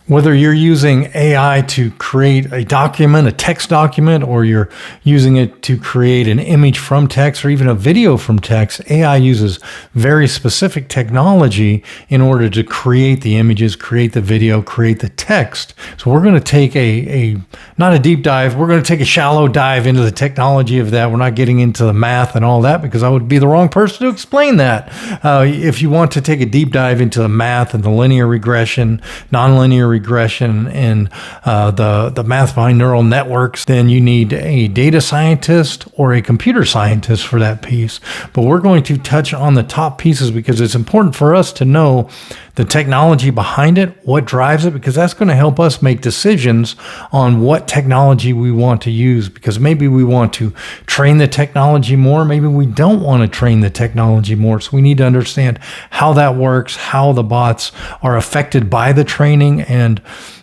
Whether you're using AI to create a document, a text document, or you're using it to create an image from text or even a video from text, AI uses very specific technology in order to create the images, create the video, create the text. So we're going to take not a deep dive, we're going to take a shallow dive into the technology of that. We're not getting into the math and all that because I would be the wrong person to explain that. If you want to take a deep dive into the math and the linear regression, nonlinear regression, and the math behind neural networks, then you need a data scientist or a computer scientist for that piece. But we're going to touch on the top pieces because it's important for us to know the technology behind it, what drives it, because that's going to help us make decisions on what technology we want to use, because maybe we want to train the technology more, maybe we don't want to train the technology more. So we need to understand how that works, how the bots are affected by the training, and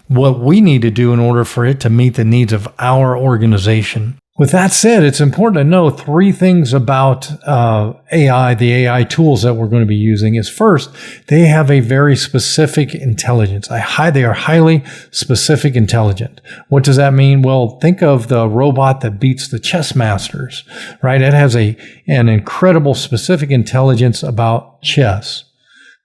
what we need to do in order for it to meet the needs of our organization. With that said, it's important to know three things about AI, the AI tools that we're going to be using. Is first, they have a very specific intelligence. They are highly specific intelligent. What does that mean? Well, think of the robot that beats the chess masters, right? It has an incredible specific intelligence about chess.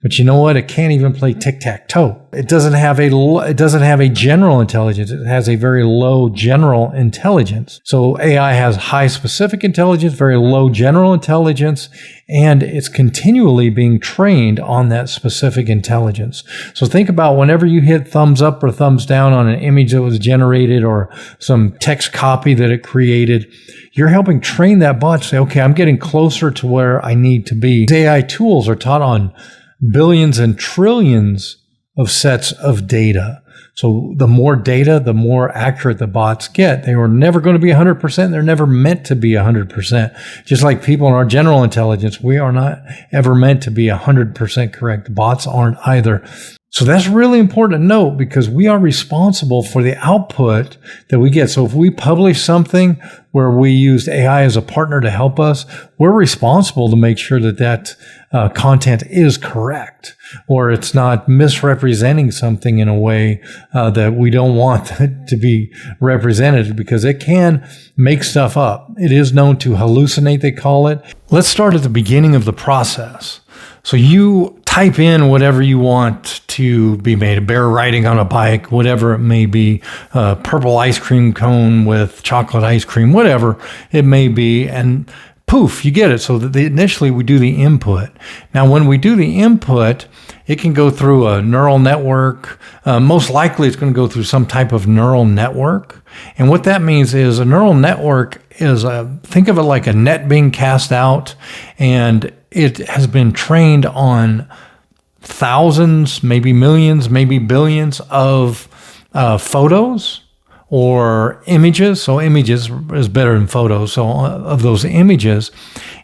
But you know what? It can't even play tic-tac-toe. It doesn't have a general intelligence. It has a very low general intelligence. So AI has high specific intelligence, very low general intelligence, and it's continually being trained on that specific intelligence. So think about whenever you hit thumbs up or thumbs down on an image that was generated or some text copy that it created, you're helping train that bot to say, okay, I'm getting closer to where I need to be. These AI tools are taught on billions and trillions of sets of data. So the more data, the more accurate the bots get. They were never going to be 100%. They're never meant to be 100%. Just like people in our general intelligence, we are not ever meant to be 100% correct. The bots aren't either. So that's really important to note because we are responsible for the output that we get. So if we publish something where we used AI as a partner to help us, we're responsible to make sure that content is correct or it's not misrepresenting something in a way that we don't want to be represented, because it can make stuff up. It is known to hallucinate, they call it. Let's start at the beginning of the process. So you type in whatever you want to be made, a bear riding on a bike, whatever it may be, a purple ice cream cone with chocolate ice cream, whatever it may be, and poof, you get it. So initially we do the input. Now, when we do the input, it can go through a neural network. Most likely it's going to go through some type of neural network. And what that means is a neural network is, think of it like a net being cast out, and it has been trained on thousands, maybe millions, maybe billions of photos or images. So images is better than photos. So of those images,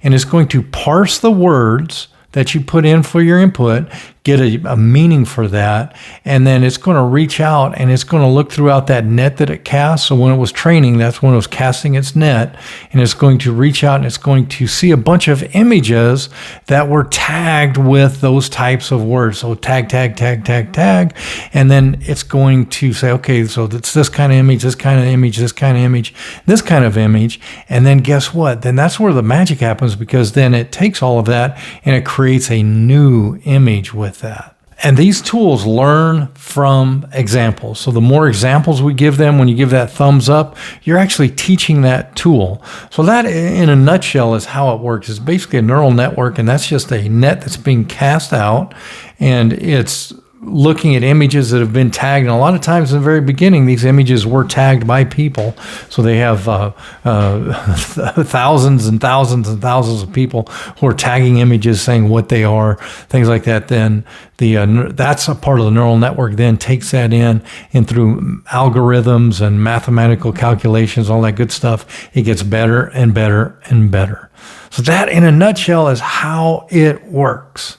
and it's going to parse the words that you put in for your input, get a meaning for that, and then it's going to reach out and it's going to look throughout that net that it casts. So when it was training, that's when it was casting its net, and it's going to reach out and it's going to see a bunch of images that were tagged with those types of words. So tag, tag, tag, tag, tag, and then it's going to say, okay, so it's this kind of image, this kind of image, this kind of image, this kind of image, and then guess what? Then that's where the magic happens, because then it takes all of that and it creates a new image with that. And these tools learn from examples. So the more examples we give them, when you give that thumbs up, you're actually teaching that tool. So that, in a nutshell, is how it works. It's basically a neural network, and that's just a net that's being cast out, and it's looking at images that have been tagged. And a lot of times in the very beginning, these images were tagged by people. So they have thousands and thousands and thousands of people who are tagging images, saying what they are, things like that. Then that's a part of the neural network then takes that in, and through algorithms and mathematical calculations, all that good stuff, it gets better and better and better. So that, in a nutshell, is how it works.